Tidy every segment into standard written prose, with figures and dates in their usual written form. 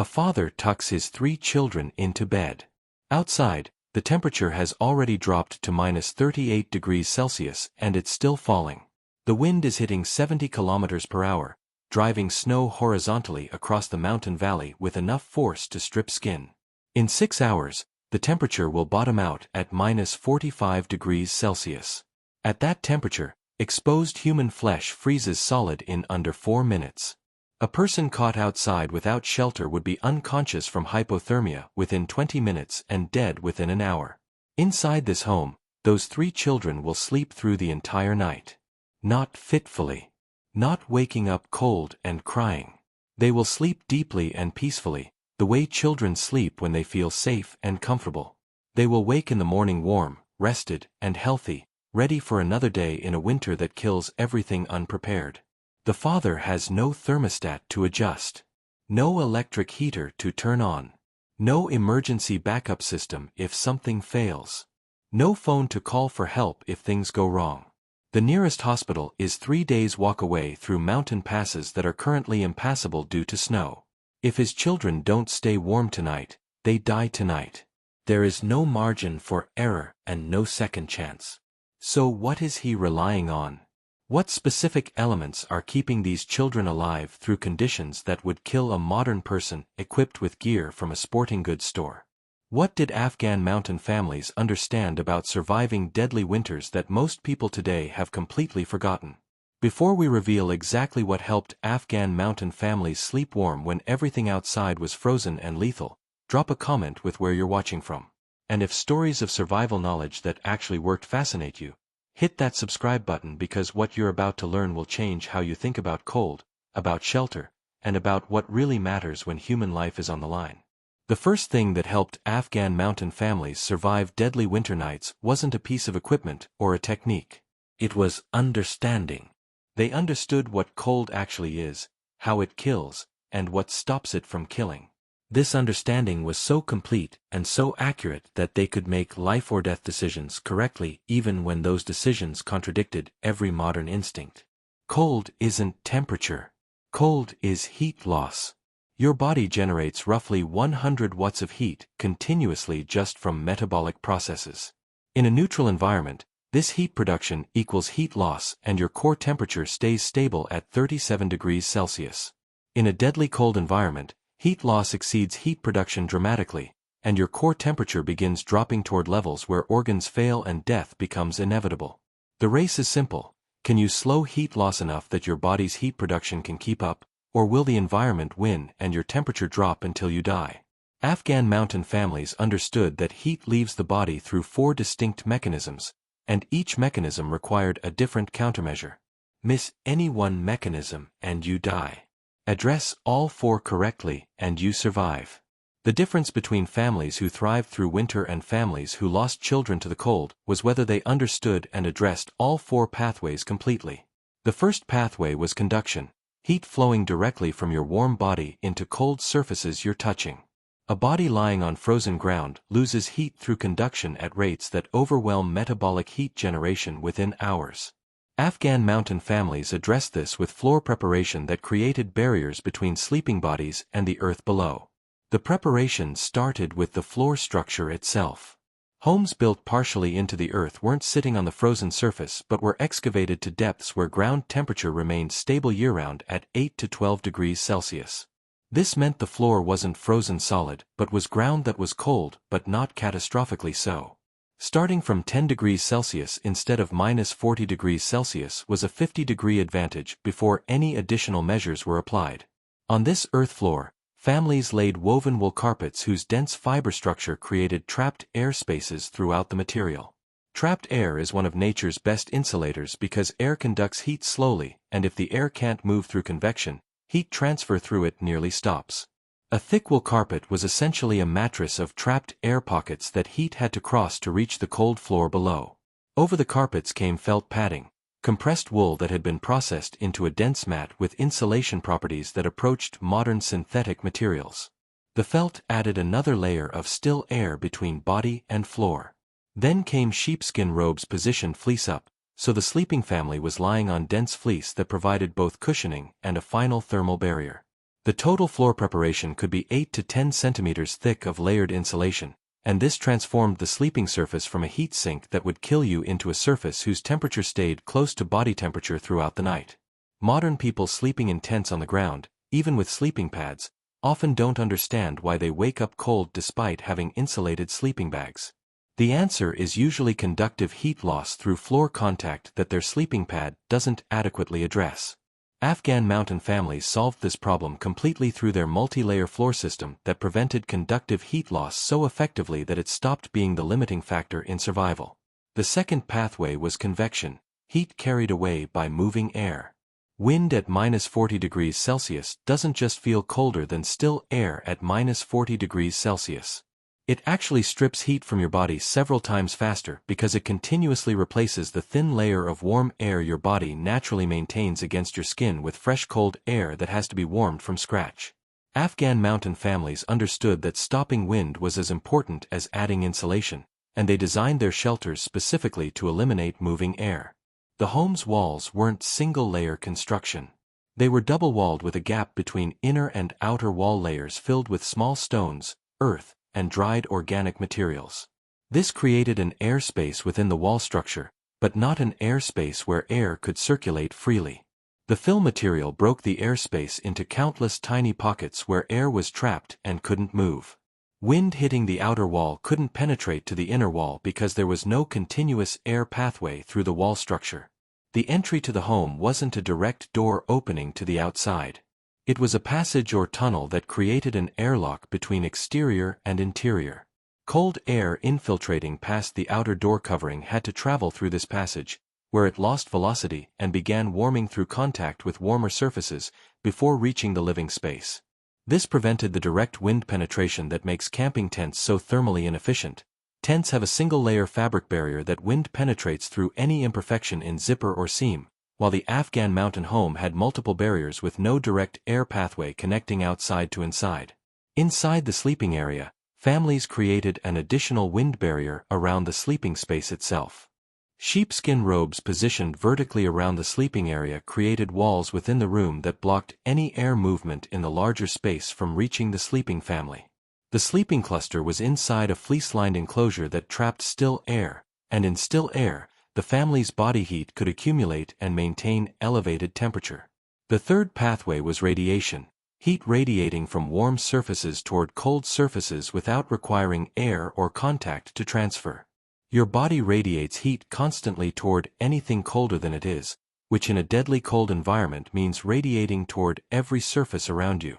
A father tucks his 3 children into bed. Outside, the temperature has already dropped to -38 degrees Celsius and it's still falling. The wind is hitting 70 kilometers per hour, driving snow horizontally across the mountain valley with enough force to strip skin. In 6 hours, the temperature will bottom out at -45 degrees Celsius. At that temperature, exposed human flesh freezes solid in under 4 minutes. A person caught outside without shelter would be unconscious from hypothermia within 20 minutes and dead within an hour. Inside this home, those 3 children will sleep through the entire night. Not fitfully. Not waking up cold and crying. They will sleep deeply and peacefully, the way children sleep when they feel safe and comfortable. They will wake in the morning warm, rested, and healthy, ready for another day in a winter that kills everything unprepared. The father has no thermostat to adjust. No electric heater to turn on. No emergency backup system if something fails. No phone to call for help if things go wrong. The nearest hospital is 3 days' walk away through mountain passes that are currently impassable due to snow. If his children don't stay warm tonight, they die tonight. There is no margin for error and no second chance. So what is he relying on? What specific elements are keeping these children alive through conditions that would kill a modern person equipped with gear from a sporting goods store? What did Afghan mountain families understand about surviving deadly winters that most people today have completely forgotten? Before we reveal exactly what helped Afghan mountain families sleep warm when everything outside was frozen and lethal, drop a comment with where you're watching from. And if stories of survival knowledge that actually worked fascinate you, hit that subscribe button because what you're about to learn will change how you think about cold, about shelter, and about what really matters when human life is on the line. The first thing that helped Afghan mountain families survive deadly winter nights wasn't a piece of equipment or a technique. It was understanding. They understood what cold actually is, how it kills, and what stops it from killing. This understanding was so complete and so accurate that they could make life-or-death decisions correctly even when those decisions contradicted every modern instinct. Cold isn't temperature. Cold is heat loss. Your body generates roughly 100 watts of heat continuously just from metabolic processes. In a neutral environment, this heat production equals heat loss and your core temperature stays stable at 37 degrees Celsius. In a deadly cold environment, heat loss exceeds heat production dramatically, and your core temperature begins dropping toward levels where organs fail and death becomes inevitable. The race is simple. Can you slow heat loss enough that your body's heat production can keep up, or will the environment win and your temperature drop until you die? Afghan mountain families understood that heat leaves the body through 4 distinct mechanisms, and each mechanism required a different countermeasure. Miss any one mechanism and you die. Address all 4 correctly and you survive. The difference between families who thrived through winter and families who lost children to the cold was whether they understood and addressed all 4 pathways completely. The first pathway was conduction, heat flowing directly from your warm body into cold surfaces you're touching. A body lying on frozen ground loses heat through conduction at rates that overwhelm metabolic heat generation within hours. Afghan mountain families addressed this with floor preparation that created barriers between sleeping bodies and the earth below. The preparation started with the floor structure itself. Homes built partially into the earth weren't sitting on the frozen surface but were excavated to depths where ground temperature remained stable year-round at 8 to 12 degrees Celsius. This meant the floor wasn't frozen solid but was ground that was cold but not catastrophically so. Starting from 10 degrees Celsius instead of -40 degrees Celsius was a 50-degree advantage before any additional measures were applied. On this earth floor, families laid woven wool carpets whose dense fiber structure created trapped air spaces throughout the material. Trapped air is one of nature's best insulators because air conducts heat slowly, and if the air can't move through convection, heat transfer through it nearly stops. A thick wool carpet was essentially a mattress of trapped air pockets that heat had to cross to reach the cold floor below. Over the carpets came felt padding, compressed wool that had been processed into a dense mat with insulation properties that approached modern synthetic materials. The felt added another layer of still air between body and floor. Then came sheepskin robes positioned fleece up, so the sleeping family was lying on dense fleece that provided both cushioning and a final thermal barrier. The total floor preparation could be 8 to 10 centimeters thick of layered insulation, and this transformed the sleeping surface from a heat sink that would kill you into a surface whose temperature stayed close to body temperature throughout the night. Modern people sleeping in tents on the ground, even with sleeping pads, often don't understand why they wake up cold despite having insulated sleeping bags. The answer is usually conductive heat loss through floor contact that their sleeping pad doesn't adequately address. Afghan mountain families solved this problem completely through their multi-layer floor system that prevented conductive heat loss so effectively that it stopped being the limiting factor in survival. The second pathway was convection, heat carried away by moving air. Wind at -40 degrees Celsius doesn't just feel colder than still air at -40 degrees Celsius. It actually strips heat from your body several times faster because it continuously replaces the thin layer of warm air your body naturally maintains against your skin with fresh cold air that has to be warmed from scratch. Afghan mountain families understood that stopping wind was as important as adding insulation, and they designed their shelters specifically to eliminate moving air. The home's walls weren't single-layer construction. They were double-walled with a gap between inner and outer wall layers filled with small stones, earth, and dried organic materials. This created an airspace within the wall structure, but not an airspace where air could circulate freely. The fill material broke the airspace into countless tiny pockets where air was trapped and couldn't move. Wind hitting the outer wall couldn't penetrate to the inner wall because there was no continuous air pathway through the wall structure. The entry to the home wasn't a direct door opening to the outside. It was a passage or tunnel that created an airlock between exterior and interior. Cold air infiltrating past the outer door covering had to travel through this passage, where it lost velocity and began warming through contact with warmer surfaces before reaching the living space. This prevented the direct wind penetration that makes camping tents so thermally inefficient. Tents have a single-layer fabric barrier that wind penetrates through any imperfection in zipper or seam, while the Afghan mountain home had multiple barriers with no direct air pathway connecting outside to inside. Inside the sleeping area, families created an additional wind barrier around the sleeping space itself. Sheepskin robes positioned vertically around the sleeping area created walls within the room that blocked any air movement in the larger space from reaching the sleeping family. The sleeping cluster was inside a fleece-lined enclosure that trapped still air, and in still air, the family's body heat could accumulate and maintain elevated temperature. The third pathway was radiation, heat radiating from warm surfaces toward cold surfaces without requiring air or contact to transfer. Your body radiates heat constantly toward anything colder than it is, which in a deadly cold environment means radiating toward every surface around you.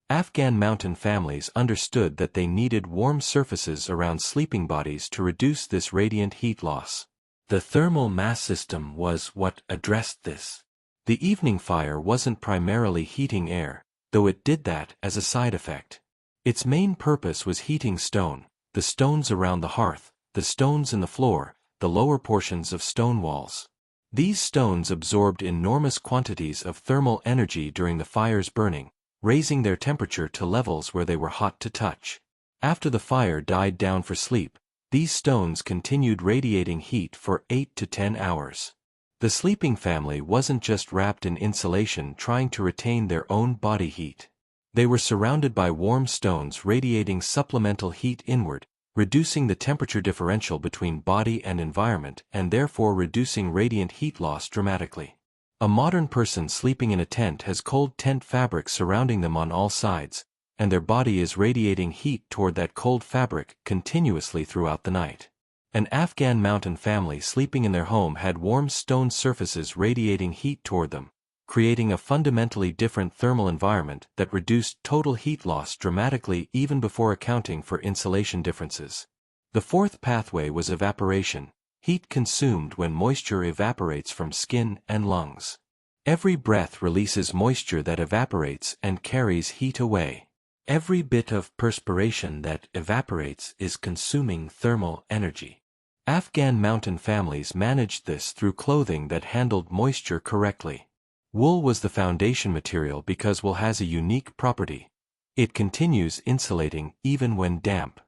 Afghan mountain families understood that they needed warm surfaces around sleeping bodies to reduce this radiant heat loss. The thermal mass system was what addressed this. The evening fire wasn't primarily heating air, though it did that as a side effect. Its main purpose was heating stone, the stones around the hearth, the stones in the floor, the lower portions of stone walls. These stones absorbed enormous quantities of thermal energy during the fire's burning, raising their temperature to levels where they were hot to touch. After the fire died down for sleep, these stones continued radiating heat for 8 to 10 hours. The sleeping family wasn't just wrapped in insulation trying to retain their own body heat. They were surrounded by warm stones radiating supplemental heat inward, reducing the temperature differential between body and environment and therefore reducing radiant heat loss dramatically. A modern person sleeping in a tent has cold tent fabric surrounding them on all sides, and their body is radiating heat toward that cold fabric continuously throughout the night. An Afghan mountain family sleeping in their home had warm stone surfaces radiating heat toward them, creating a fundamentally different thermal environment that reduced total heat loss dramatically even before accounting for insulation differences. The fourth pathway was evaporation, heat consumed when moisture evaporates from skin and lungs. Every breath releases moisture that evaporates and carries heat away. Every bit of perspiration that evaporates is consuming thermal energy. Afghan mountain families managed this through clothing that handled moisture correctly. Wool was the foundation material because wool has a unique property. It continues insulating even when damp.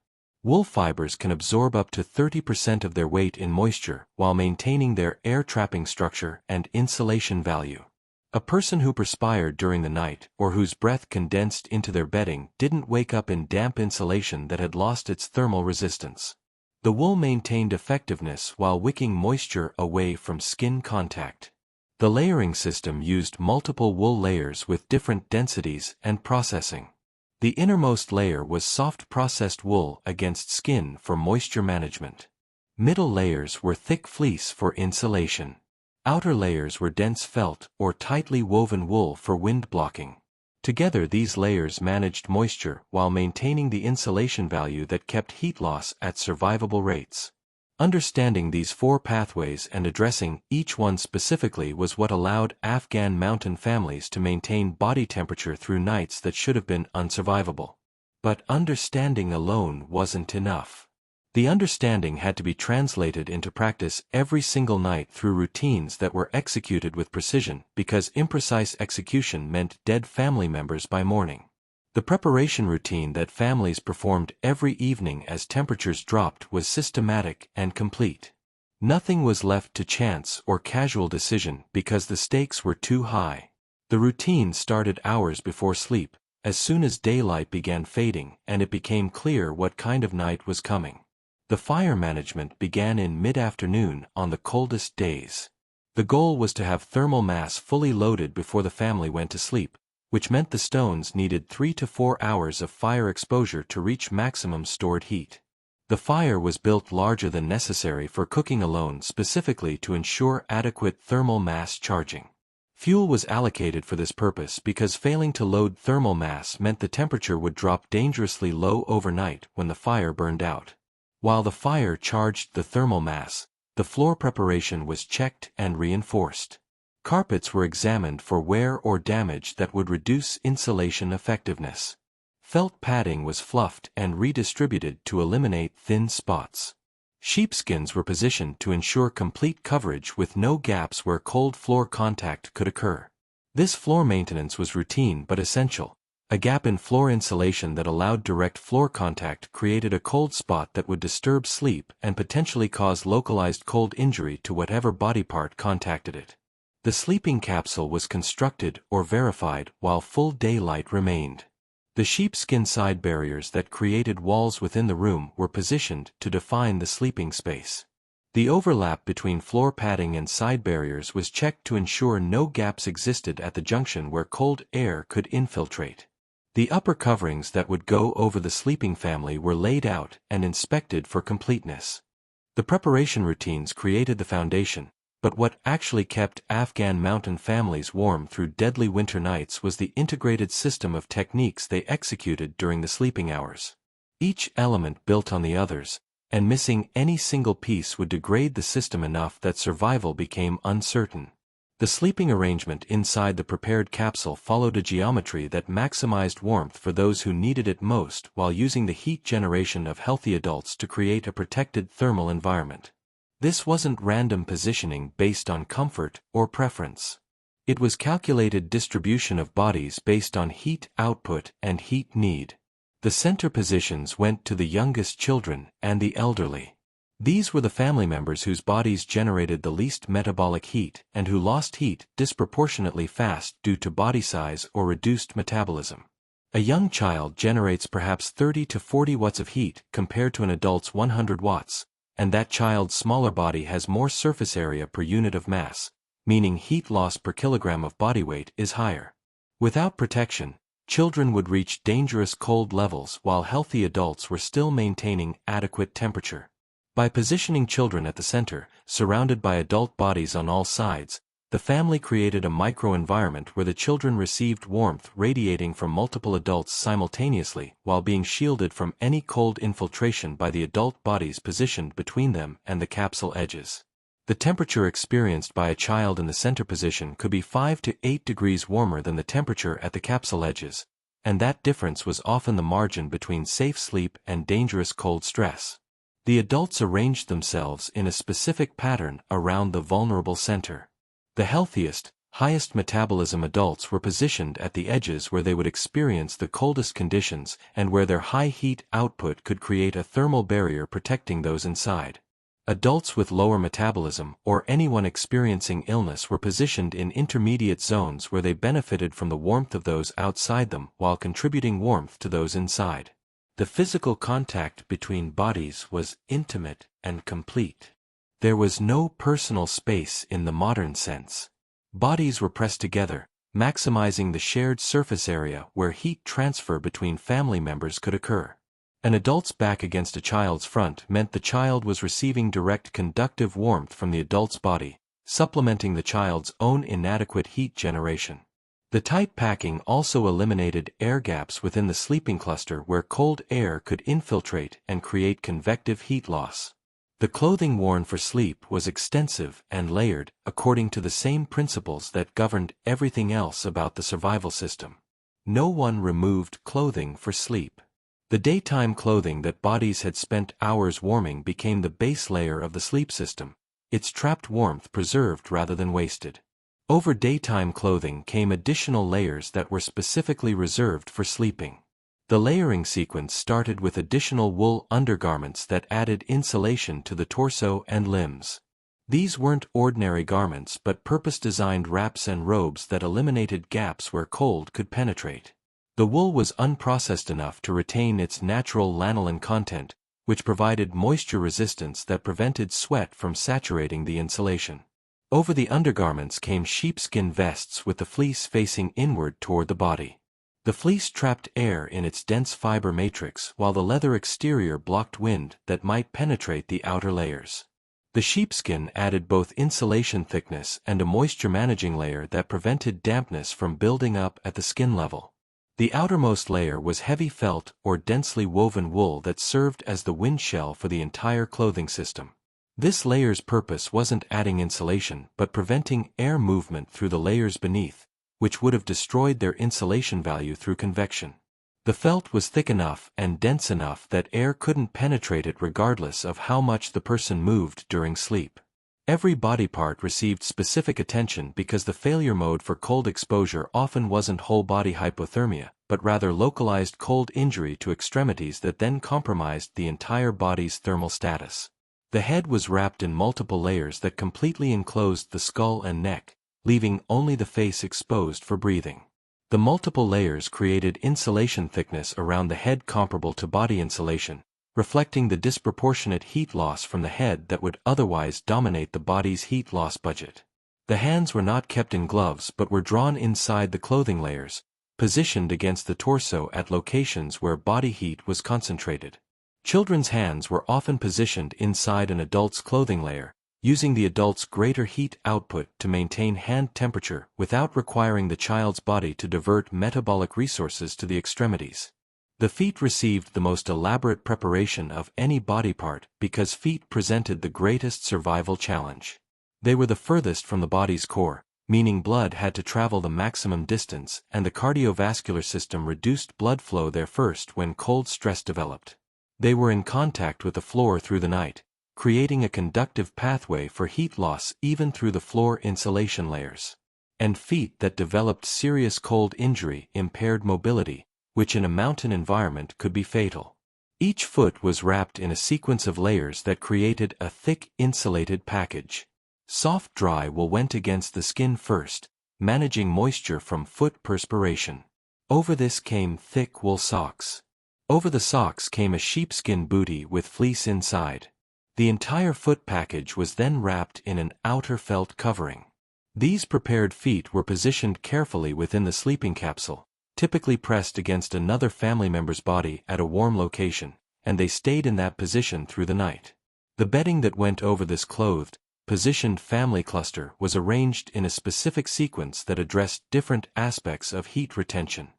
Wool fibers can absorb up to 30% of their weight in moisture while maintaining their air-trapping structure and insulation value. A person who perspired during the night or whose breath condensed into their bedding didn't wake up in damp insulation that had lost its thermal resistance. The wool maintained effectiveness while wicking moisture away from skin contact. The layering system used multiple wool layers with different densities and processing. The innermost layer was soft processed wool against skin for moisture management. Middle layers were thick fleece for insulation. Outer layers were dense felt or tightly woven wool for wind blocking. Together these layers managed moisture while maintaining the insulation value that kept heat loss at survivable rates. Understanding these four pathways and addressing each one specifically was what allowed Afghan mountain families to maintain body temperature through nights that should have been unsurvivable. But understanding alone wasn't enough. The understanding had to be translated into practice every single night through routines that were executed with precision, because imprecise execution meant dead family members by morning. The preparation routine that families performed every evening as temperatures dropped was systematic and complete. Nothing was left to chance or casual decision because the stakes were too high. The routine started hours before sleep, as soon as daylight began fading and it became clear what kind of night was coming. The fire management began in mid-afternoon on the coldest days. The goal was to have thermal mass fully loaded before the family went to sleep, which meant the stones needed 3 to 4 hours of fire exposure to reach maximum stored heat. The fire was built larger than necessary for cooking alone, specifically to ensure adequate thermal mass charging. Fuel was allocated for this purpose because failing to load thermal mass meant the temperature would drop dangerously low overnight when the fire burned out. While the fire charged the thermal mass, the floor preparation was checked and reinforced. Carpets were examined for wear or damage that would reduce insulation effectiveness. Felt padding was fluffed and redistributed to eliminate thin spots. Sheepskins were positioned to ensure complete coverage with no gaps where cold floor contact could occur. This floor maintenance was routine but essential. A gap in floor insulation that allowed direct floor contact created a cold spot that would disturb sleep and potentially cause localized cold injury to whatever body part contacted it. The sleeping capsule was constructed or verified while full daylight remained. The sheepskin side barriers that created walls within the room were positioned to define the sleeping space. The overlap between floor padding and side barriers was checked to ensure no gaps existed at the junction where cold air could infiltrate. The upper coverings that would go over the sleeping family were laid out and inspected for completeness. The preparation routines created the foundation, but what actually kept Afghan mountain families warm through deadly winter nights was the integrated system of techniques they executed during the sleeping hours. Each element built on the others, and missing any single piece would degrade the system enough that survival became uncertain. The sleeping arrangement inside the prepared capsule followed a geometry that maximized warmth for those who needed it most while using the heat generation of healthy adults to create a protected thermal environment. This wasn't random positioning based on comfort or preference. It was calculated distribution of bodies based on heat output and heat need. The center positions went to the youngest children and the elderly. These were the family members whose bodies generated the least metabolic heat and who lost heat disproportionately fast due to body size or reduced metabolism. A young child generates perhaps 30 to 40 watts of heat compared to an adult's 100 watts, and that child's smaller body has more surface area per unit of mass, meaning heat loss per kilogram of body weight is higher. Without protection, children would reach dangerous cold levels while healthy adults were still maintaining adequate temperature. By positioning children at the center, surrounded by adult bodies on all sides, the family created a microenvironment where the children received warmth radiating from multiple adults simultaneously while being shielded from any cold infiltration by the adult bodies positioned between them and the capsule edges. The temperature experienced by a child in the center position could be 5 to 8 degrees warmer than the temperature at the capsule edges, and that difference was often the margin between safe sleep and dangerous cold stress. The adults arranged themselves in a specific pattern around the vulnerable center. The healthiest, highest metabolism adults were positioned at the edges where they would experience the coldest conditions and where their high heat output could create a thermal barrier protecting those inside. Adults with lower metabolism or anyone experiencing illness were positioned in intermediate zones where they benefited from the warmth of those outside them while contributing warmth to those inside. The physical contact between bodies was intimate and complete. There was no personal space in the modern sense. Bodies were pressed together, maximizing the shared surface area where heat transfer between family members could occur. An adult's back against a child's front meant the child was receiving direct conductive warmth from the adult's body, supplementing the child's own inadequate heat generation. The tight packing also eliminated air gaps within the sleeping cluster where cold air could infiltrate and create convective heat loss. The clothing worn for sleep was extensive and layered according to the same principles that governed everything else about the survival system. No one removed clothing for sleep. The daytime clothing that bodies had spent hours warming became the base layer of the sleep system, its trapped warmth preserved rather than wasted. Over daytime clothing came additional layers that were specifically reserved for sleeping. The layering sequence started with additional wool undergarments that added insulation to the torso and limbs. These weren't ordinary garments but purpose-designed wraps and robes that eliminated gaps where cold could penetrate. The wool was unprocessed enough to retain its natural lanolin content, which provided moisture resistance that prevented sweat from saturating the insulation. Over the undergarments came sheepskin vests with the fleece facing inward toward the body. The fleece trapped air in its dense fiber matrix while the leather exterior blocked wind that might penetrate the outer layers. The sheepskin added both insulation thickness and a moisture-managing layer that prevented dampness from building up at the skin level. The outermost layer was heavy felt or densely woven wool that served as the windshell for the entire clothing system. This layer's purpose wasn't adding insulation but preventing air movement through the layers beneath, which would have destroyed their insulation value through convection. The felt was thick enough and dense enough that air couldn't penetrate it regardless of how much the person moved during sleep. Every body part received specific attention because the failure mode for cold exposure often wasn't whole-body hypothermia, but rather localized cold injury to extremities that then compromised the entire body's thermal status. The head was wrapped in multiple layers that completely enclosed the skull and neck, leaving only the face exposed for breathing. The multiple layers created insulation thickness around the head comparable to body insulation, reflecting the disproportionate heat loss from the head that would otherwise dominate the body's heat loss budget. The hands were not kept in gloves but were drawn inside the clothing layers, positioned against the torso at locations where body heat was concentrated. Children's hands were often positioned inside an adult's clothing layer, using the adult's greater heat output to maintain hand temperature without requiring the child's body to divert metabolic resources to the extremities. The feet received the most elaborate preparation of any body part because feet presented the greatest survival challenge. They were the furthest from the body's core, meaning blood had to travel the maximum distance and the cardiovascular system reduced blood flow there first when cold stress developed. They were in contact with the floor through the night, creating a conductive pathway for heat loss even through the floor insulation layers. And feet that developed serious cold injury impaired mobility, which in a mountain environment could be fatal. Each foot was wrapped in a sequence of layers that created a thick insulated package. Soft dry wool went against the skin first, managing moisture from foot perspiration. Over this came thick wool socks. Over the socks came a sheepskin bootie with fleece inside. The entire foot package was then wrapped in an outer felt covering. These prepared feet were positioned carefully within the sleeping capsule, typically pressed against another family member's body at a warm location, and they stayed in that position through the night. The bedding that went over this clothed, positioned family cluster was arranged in a specific sequence that addressed different aspects of heat retention.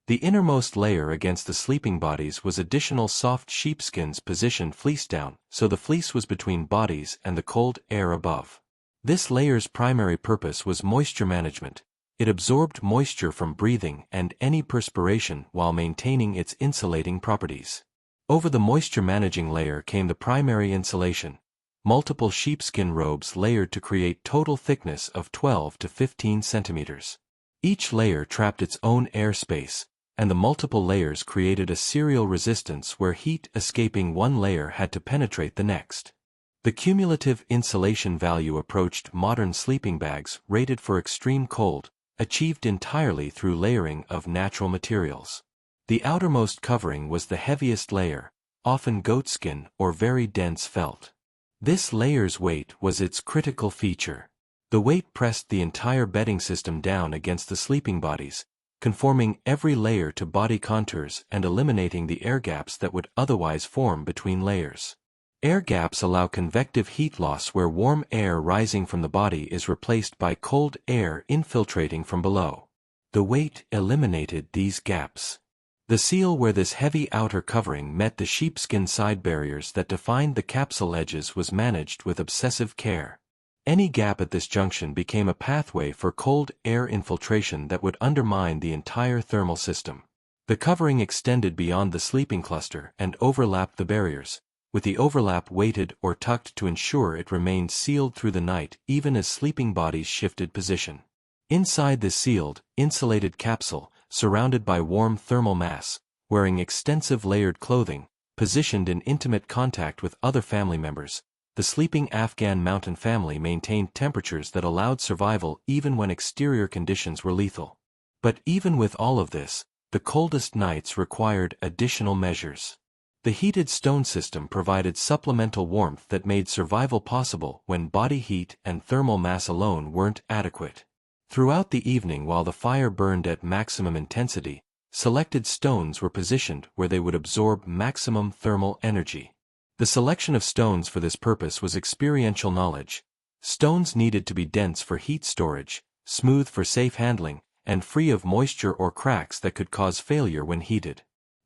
The innermost layer against the sleeping bodies was additional soft sheepskins positioned fleece down, so the fleece was between bodies and the cold air above. This layer's primary purpose was moisture management. It absorbed moisture from breathing and any perspiration while maintaining its insulating properties. Over the moisture-managing layer came the primary insulation, multiple sheepskin robes layered to create total thickness of 12 to 15 centimeters. Each layer trapped its own air space, and the multiple layers created a serial resistance where heat escaping one layer had to penetrate the next. The cumulative insulation value approached modern sleeping bags rated for extreme cold, achieved entirely through layering of natural materials. The outermost covering was the heaviest layer, often goatskin or very dense felt. This layer's weight was its critical feature. The weight pressed the entire bedding system down against the sleeping bodies, conforming every layer to body contours and eliminating the air gaps that would otherwise form between layers. Air gaps allow convective heat loss where warm air rising from the body is replaced by cold air infiltrating from below. The weight eliminated these gaps. The seal where this heavy outer covering met the sheepskin side barriers that defined the capsule edges was managed with obsessive care. Any gap at this junction became a pathway for cold air infiltration that would undermine the entire thermal system. The covering extended beyond the sleeping cluster and overlapped the barriers, with the overlap weighted or tucked to ensure it remained sealed through the night even as sleeping bodies shifted position. Inside this sealed, insulated capsule, surrounded by warm thermal mass, wearing extensive layered clothing, positioned in intimate contact with other family members, the sleeping Afghan mountain family maintained temperatures that allowed survival even when exterior conditions were lethal. But even with all of this, the coldest nights required additional measures. The heated stone system provided supplemental warmth that made survival possible when body heat and thermal mass alone weren't adequate. Throughout the evening while the fire burned at maximum intensity, selected stones were positioned where they would absorb maximum thermal energy. The selection of stones for this purpose was experiential knowledge. Stones needed to be dense for heat storage, smooth for safe handling, and free of moisture or cracks that could cause failure when heated.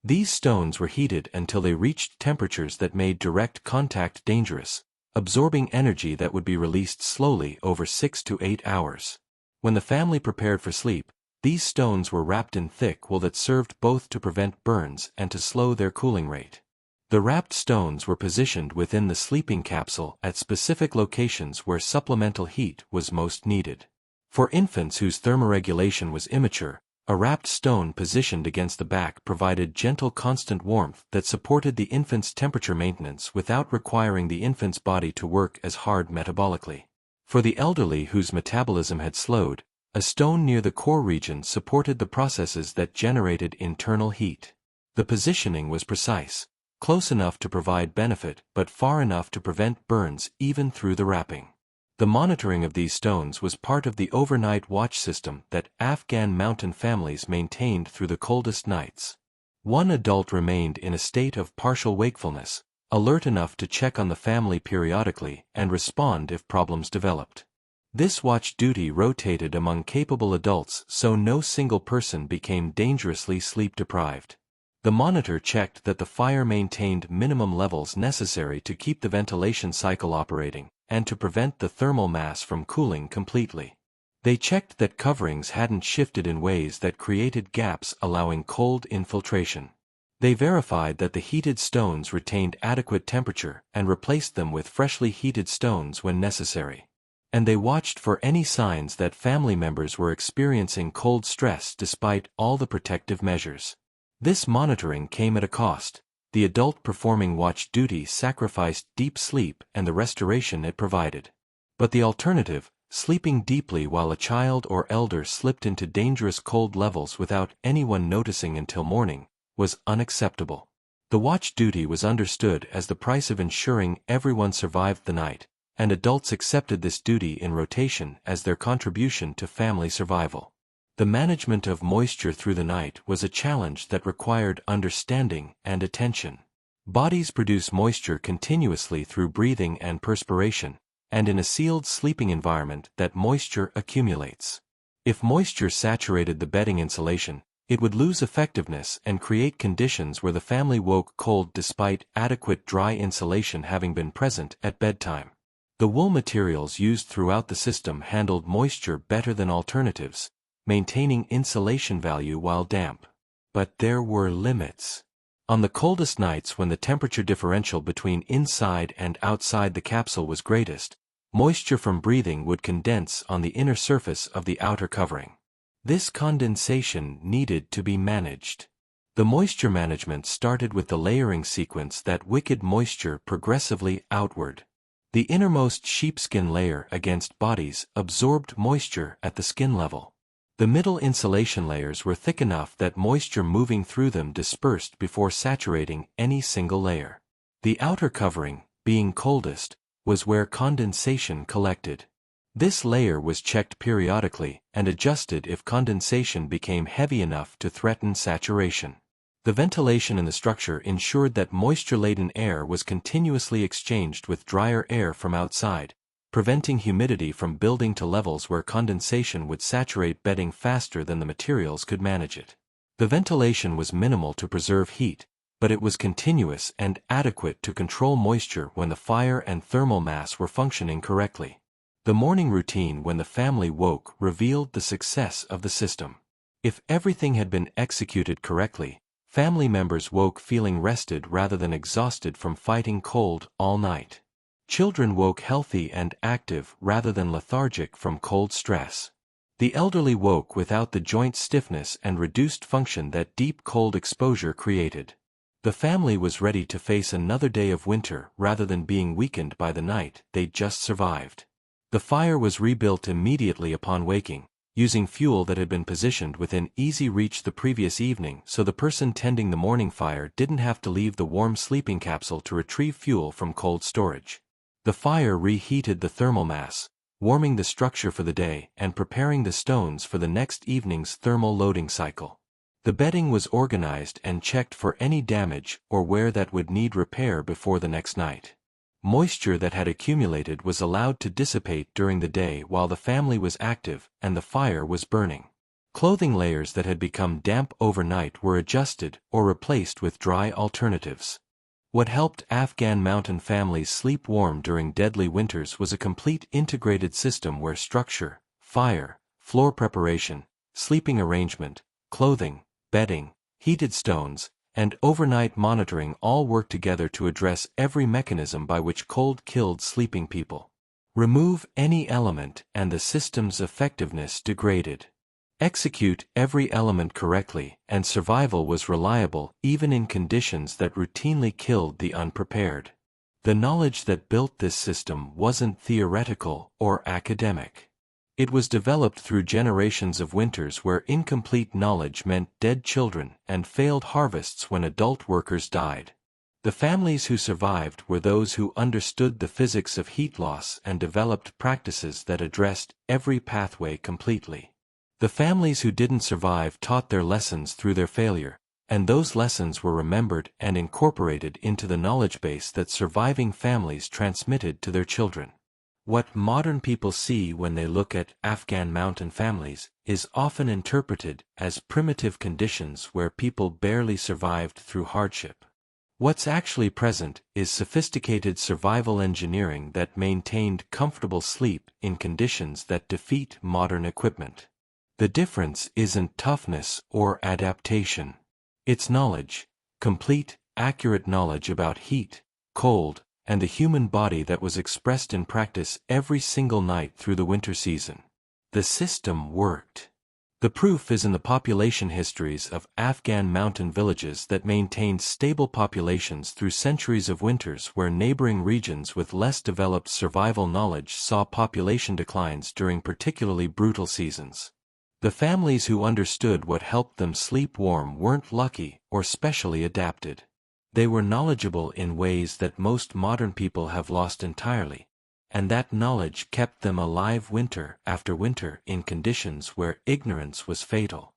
These stones were heated until they reached temperatures that made direct contact dangerous, absorbing energy that would be released slowly over 6 to 8 hours. When the family prepared for sleep, these stones were wrapped in thick wool that served both to prevent burns and to slow their cooling rate. The wrapped stones were positioned within the sleeping capsule at specific locations where supplemental heat was most needed. For infants whose thermoregulation was immature, a wrapped stone positioned against the back provided gentle constant warmth that supported the infant's temperature maintenance without requiring the infant's body to work as hard metabolically. For the elderly whose metabolism had slowed, a stone near the core region supported the processes that generated internal heat. The positioning was precise, close enough to provide benefit but far enough to prevent burns even through the wrapping. The monitoring of these stones was part of the overnight watch system that Afghan mountain families maintained through the coldest nights. One adult remained in a state of partial wakefulness, alert enough to check on the family periodically and respond if problems developed. This watch duty rotated among capable adults so no single person became dangerously sleep-deprived. The monitor checked that the fire maintained minimum levels necessary to keep the ventilation cycle operating and to prevent the thermal mass from cooling completely. They checked that coverings hadn't shifted in ways that created gaps allowing cold infiltration. They verified that the heated stones retained adequate temperature and replaced them with freshly heated stones when necessary. And they watched for any signs that family members were experiencing cold stress despite all the protective measures. This monitoring came at a cost. The adult performing watch duty sacrificed deep sleep and the restoration it provided. But the alternative, sleeping deeply while a child or elder slipped into dangerous cold levels without anyone noticing until morning, was unacceptable. The watch duty was understood as the price of ensuring everyone survived the night, and adults accepted this duty in rotation as their contribution to family survival. The management of moisture through the night was a challenge that required understanding and attention. Bodies produce moisture continuously through breathing and perspiration, and in a sealed sleeping environment that moisture accumulates. If moisture saturated the bedding insulation, it would lose effectiveness and create conditions where the family woke cold despite adequate dry insulation having been present at bedtime. The wool materials used throughout the system handled moisture better than alternatives, maintaining insulation value while damp. But there were limits. On the coldest nights when the temperature differential between inside and outside the capsule was greatest, moisture from breathing would condense on the inner surface of the outer covering. This condensation needed to be managed. The moisture management started with the layering sequence that wickered moisture progressively outward. The innermost sheepskin layer against bodies absorbed moisture at the skin level. The middle insulation layers were thick enough that moisture moving through them dispersed before saturating any single layer. The outer covering, being coldest, was where condensation collected. This layer was checked periodically and adjusted if condensation became heavy enough to threaten saturation. The ventilation in the structure ensured that moisture-laden air was continuously exchanged with drier air from outside, preventing humidity from building to levels where condensation would saturate bedding faster than the materials could manage it. The ventilation was minimal to preserve heat, but it was continuous and adequate to control moisture when the fire and thermal mass were functioning correctly. The morning routine when the family woke revealed the success of the system. If everything had been executed correctly, family members woke feeling rested rather than exhausted from fighting cold all night. Children woke healthy and active rather than lethargic from cold stress. The elderly woke without the joint stiffness and reduced function that deep cold exposure created. The family was ready to face another day of winter rather than being weakened by the night they'd just survived. The fire was rebuilt immediately upon waking, using fuel that had been positioned within easy reach the previous evening so the person tending the morning fire didn't have to leave the warm sleeping capsule to retrieve fuel from cold storage. The fire reheated the thermal mass, warming the structure for the day and preparing the stones for the next evening's thermal loading cycle. The bedding was organized and checked for any damage or wear that would need repair before the next night. Moisture that had accumulated was allowed to dissipate during the day while the family was active and the fire was burning. Clothing layers that had become damp overnight were adjusted or replaced with dry alternatives. What helped Afghan mountain families sleep warm during deadly winters was a complete integrated system where structure, fire, floor preparation, sleeping arrangement, clothing, bedding, heated stones, and overnight monitoring all worked together to address every mechanism by which cold killed sleeping people. Remove any element and the system's effectiveness degraded. Execute every element correctly, and survival was reliable even in conditions that routinely killed the unprepared. The knowledge that built this system wasn't theoretical or academic. It was developed through generations of winters where incomplete knowledge meant dead children and failed harvests when adult workers died. The families who survived were those who understood the physics of heat loss and developed practices that addressed every pathway completely. The families who didn't survive taught their lessons through their failure, and those lessons were remembered and incorporated into the knowledge base that surviving families transmitted to their children. What modern people see when they look at Afghan mountain families is often interpreted as primitive conditions where people barely survived through hardship. What's actually present is sophisticated survival engineering that maintained comfortable sleep in conditions that defeat modern equipment. The difference isn't toughness or adaptation. It's knowledge, complete, accurate knowledge about heat, cold, and the human body that was expressed in practice every single night through the winter season. The system worked. The proof is in the population histories of Afghan mountain villages that maintained stable populations through centuries of winters where neighboring regions with less developed survival knowledge saw population declines during particularly brutal seasons. The families who understood what helped them sleep warm weren't lucky or specially adapted. They were knowledgeable in ways that most modern people have lost entirely, and that knowledge kept them alive winter after winter in conditions where ignorance was fatal.